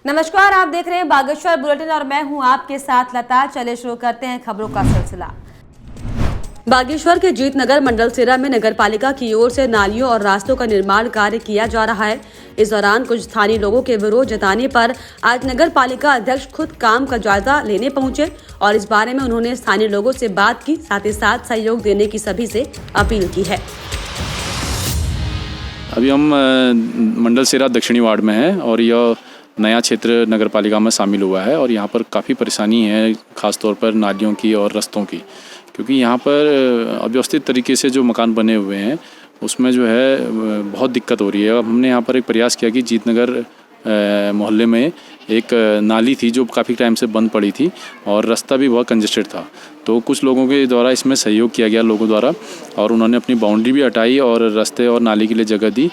नमस्कार, आप देख रहे हैं बागेश्वर बुलेटिन और मैं हूं आपके साथ लता। चले शुरू करते हैं खबरों का सिलसिला। बागेश्वर के जीतनगर मंडल सिरा में नगरपालिका की ओर से नालियों और रास्तों का निर्माण कार्य किया जा रहा है। इस दौरान कुछ स्थानीय लोगों के विरोध जताने पर आज नगरपालिका अध्यक्ष खुद काम का जायजा लेने पहुंचे और इस बारे में उन्होंने स्थानीय लोगों से बात की, साथ ही साथ सहयोग देने की सभी से अपील की है। अभी हम मंडल सिरा दक्षिणी वार्ड में हैं और यह नया क्षेत्र नगरपालिका में शामिल हुआ है और यहाँ पर काफ़ी परेशानी है, ख़ास तौर पर नालियों की और रास्तों की, क्योंकि यहाँ पर अव्यवस्थित तरीके से जो मकान बने हुए हैं उसमें जो है बहुत दिक्कत हो रही है। अब हमने यहाँ पर एक प्रयास किया कि जीतनगर मोहल्ले में एक नाली थी जो काफ़ी टाइम से बंद पड़ी थी और रास्ता भी बहुत कंजेस्टेड था, तो कुछ लोगों के द्वारा इसमें सहयोग किया गया लोगों द्वारा और उन्होंने अपनी बाउंड्री भी हटाई और रास्ते और नाली के लिए जगह दी।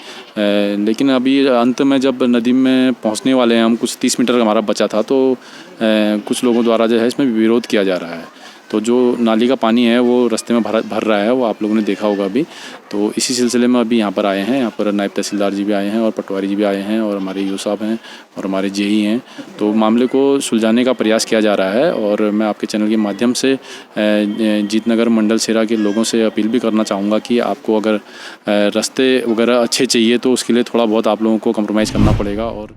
लेकिन अभी अंत में जब नदी में पहुंचने वाले हैं हम, कुछ 30 मीटर हमारा बचा था, तो कुछ लोगों द्वारा जो है इसमें विरोध किया जा रहा है। तो जो नाली का पानी है वो रास्ते में भर रहा है, वो आप लोगों ने देखा होगा अभी। तो इसी सिलसिले में अभी यहाँ पर आए हैं, यहाँ पर नायब तहसीलदार जी भी आए हैं और पटवारी जी भी आए हैं और हमारे यूँ साहब हैं और हमारे जेई हैं। तो मामले को सुलझाने का प्रयास किया जा रहा है और मैं आपके चैनल के माध्यम से जीतनगर मंडल सिरा के लोगों से अपील भी करना चाहूँगा कि आपको अगर रास्ते वगैरह अच्छे चाहिए तो उसके लिए थोड़ा बहुत आप लोगों को कम्प्रोमाइज़ करना पड़ेगा। और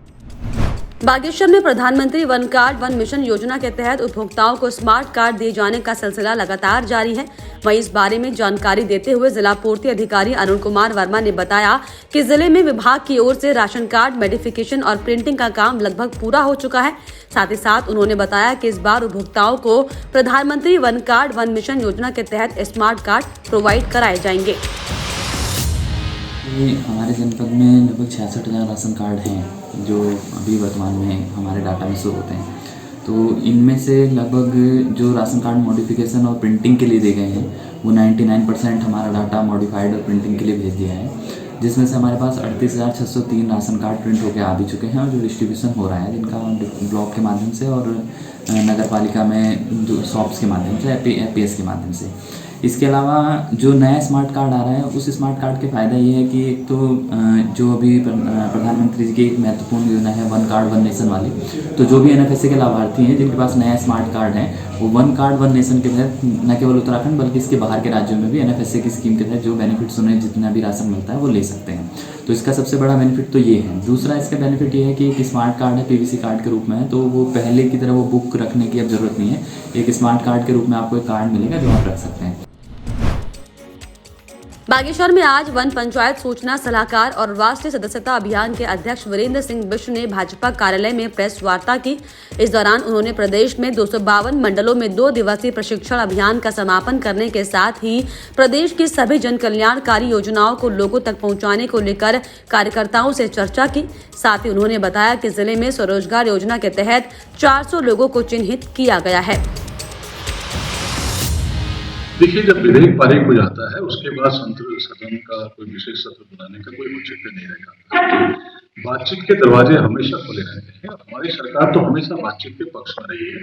बागेश्वर में प्रधानमंत्री वन कार्ड वन मिशन योजना के तहत उपभोक्ताओं को स्मार्ट कार्ड दिए जाने का सिलसिला लगातार जारी है। वहीं इस बारे में जानकारी देते हुए जिला पूर्ति अधिकारी अरुण कुमार वर्मा ने बताया कि जिले में विभाग की ओर से राशन कार्ड मॉडिफिकेशन और प्रिंटिंग का काम लगभग पूरा हो चुका है। साथ ही साथ उन्होंने बताया कि इस बार उपभोक्ताओं को प्रधानमंत्री वन कार्ड वन मिशन योजना के तहत स्मार्ट कार्ड प्रोवाइड कराए जाएंगे। हमारे जनपद में लगभग 66,000 राशन कार्ड हैं जो अभी वर्तमान में हमारे डाटा में शो होते हैं। तो इनमें से लगभग जो राशन कार्ड मॉडिफिकेशन और प्रिंटिंग के लिए दे गए हैं वो 99% हमारा डाटा मॉडिफाइड और प्रिंटिंग के लिए भेज दिया है, जिसमें से हमारे पास 38,603 राशन कार्ड प्रिंट होकर आ भी चुके हैं और जो डिस्ट्रीब्यूशन हो रहा है जिनका ब्लॉक के माध्यम से और नगर पालिका में जो शॉप्स के माध्यम से एपीएस के माध्यम से। इसके अलावा जो नया स्मार्ट कार्ड आ रहा है उस स्मार्ट कार्ड के फ़ायदा ये है कि एक तो जो अभी प्रधानमंत्री जी की एक महत्वपूर्ण योजना है वन कार्ड वन नेशन वाली, तो जो भी एनएफएसए के लाभार्थी हैं जिनके पास नया स्मार्ट कार्ड है वो वन कार्ड वन नेशन के तहत न केवल उत्तराखंड बल्कि इसके बाहर के राज्यों में भी एनएफएसए की स्कीम के तहत जो बेनिफिट्स उन्हें जितना भी राशन मिलता है वो ले सकते हैं। तो इसका सबसे बड़ा बेनिफिट तो ये है। दूसरा इसका बेनिफिट ये है कि एक स्मार्ट कार्ड है पीवीसी कार्ड के रूप में है, तो वो पहले की तरह वो बुक रखने की अब ज़रूरत नहीं है। एक स्मार्ट कार्ड के रूप में आपको एक कार्ड मिलेगा जो आप रख सकते हैं। बागेश्वर में आज वन पंचायत सूचना सलाहकार और राष्ट्रीय सदस्यता अभियान के अध्यक्ष वीरेंद्र सिंह बिश्र ने भाजपा कार्यालय में प्रेस वार्ता की। इस दौरान उन्होंने प्रदेश में 252 मंडलों में 2 दिवसीय प्रशिक्षण अभियान का समापन करने के साथ ही प्रदेश की सभी जन कल्याणकारी योजनाओं को लोगों तक पहुंचाने को लेकर कार्यकर्ताओं से चर्चा की। साथ ही उन्होंने बताया कि जिले में स्वरोजगार योजना के तहत 400 लोगों को चिन्हित किया गया है। देखिए, जब विधेयक पारित हो जाता है उसके बाद सदन का कोई विशेष सत्र बुलाने का कोई औचित्य नहीं रह जाता। बातचीत के दरवाजे हमेशा खुले रहते हैं और हमारी सरकार तो हमेशा बातचीत के पक्ष में रही है।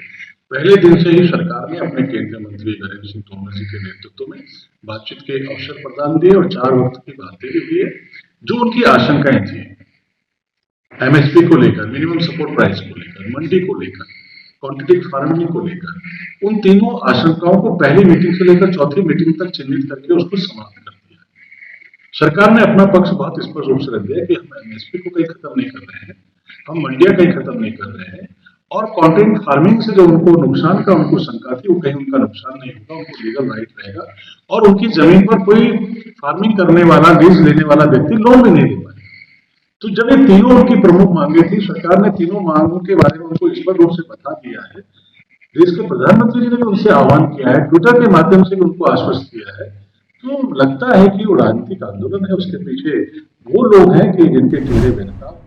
पहले दिन से ही सरकार ने अपने केंद्रीय मंत्री नरेंद्र सिंह तोमर जी के नेतृत्व में बातचीत के अवसर प्रदान दिए और 4 वक्त की बातें भी हुई, जो उनकी आशंकाएं थी एमएसपी को लेकर, मिनिमम सपोर्ट प्राइस को लेकर, मंडी को लेकर, क्वांटिटी फार्मिंग को लेकर, उन तीनों आशंकाओं को पहली मीटिंग से लेकर चौथी मीटिंग तक चिन्हित करके उसको समाप्त कर दिया। सरकार ने अपना पक्ष बहुत स्पष्ट रूप से रख दिया कि हम एमएसपी को कहीं खत्म नहीं कर रहे हैं, हम मंडियां कहीं खत्म नहीं कर रहे हैं और क्वांटिटी फार्मिंग से जो उनको नुकसान का उनको शंका थी वो कहीं उनका नुकसान नहीं होगा, उनको लीगल राइट रहेगा और उनकी जमीन पर कोई फार्मिंग करने वाला, लीज लेने वाला व्यक्ति लोन भी नहीं ले पाएगा। तो जब ये तीनों उनकी प्रमुख मांगे थी, सरकार ने तीनों मांगों के बारे में उनको स्पष्ट रूप से बता दिया है। देश के प्रधानमंत्री जी ने भी उनसे आह्वान किया है, ट्विटर के माध्यम से भी उनको आश्वस्त किया है। तो लगता है कि वो राजनीतिक आंदोलन है, उसके पीछे वो लोग हैं कि जिनके टेढ़े बेनकाब।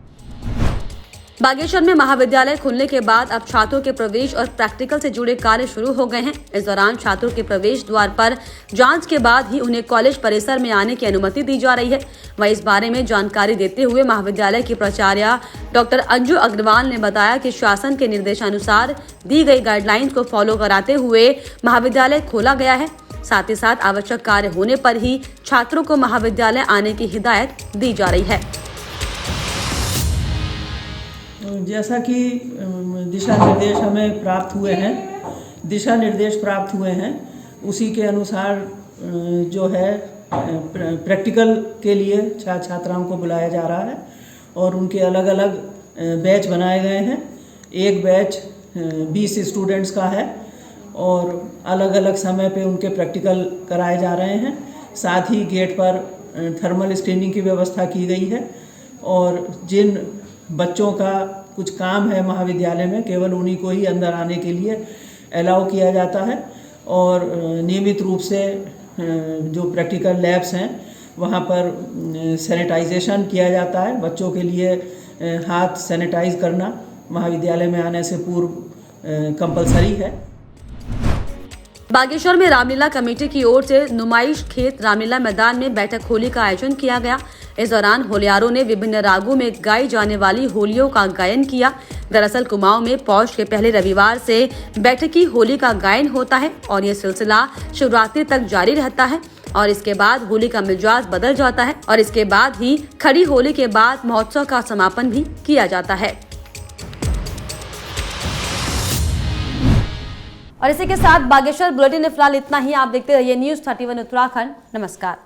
बागेश्वर में महाविद्यालय खुलने के बाद अब छात्रों के प्रवेश और प्रैक्टिकल से जुड़े कार्य शुरू हो गए हैं। इस दौरान छात्रों के प्रवेश द्वार पर जांच के बाद ही उन्हें कॉलेज परिसर में आने की अनुमति दी जा रही है। वहीं इस बारे में जानकारी देते हुए महाविद्यालय की प्राचार्य डॉक्टर अंजू अग्रवाल ने बताया कि शासन के निर्देशानुसार दी गई गाइडलाइंस को फॉलो कराते हुए महाविद्यालय खोला गया है। साथ ही साथ आवश्यक कार्य होने पर ही छात्रों को महाविद्यालय आने की हिदायत दी जा रही है। जैसा कि दिशा निर्देश प्राप्त हुए हैं उसी के अनुसार जो है प्रैक्टिकल के लिए छात्राओं को बुलाया जा रहा है और उनके अलग अलग बैच बनाए गए हैं। एक बैच 20 स्टूडेंट्स का है और अलग अलग समय पे उनके प्रैक्टिकल कराए जा रहे हैं। साथ ही गेट पर थर्मल स्क्रीनिंग की व्यवस्था की गई है और जिन बच्चों का कुछ काम है महाविद्यालय में केवल उन्हीं को ही अंदर आने के लिए अलाउ किया जाता है और नियमित रूप से जो प्रैक्टिकल लैब्स हैं वहाँ पर सैनिटाइजेशन किया जाता है। बच्चों के लिए हाथ सैनिटाइज करना महाविद्यालय में आने से पूर्व कंपलसरी है। बागेश्वर में रामलीला कमेटी की ओर से नुमाइश खेत रामलीला मैदान में बैठक होली का आयोजन किया गया। इस दौरान होलियारों ने विभिन्न रागों में गाई जाने वाली होलियों का गायन किया। दरअसल कुमाऊं में पौष के पहले रविवार से बैठकी होली का गायन होता है और ये सिलसिला शिवरात्रि तक जारी रहता है और इसके बाद होली का मिजाज बदल जाता है और इसके बाद ही खड़ी होली के बाद महोत्सव का समापन भी किया जाता है। और इसी के साथ बागेश्वर बुलेटिन में फिलहाल इतना ही। आप देखते रहिए न्यूज़ 31 उत्तराखंड। नमस्कार।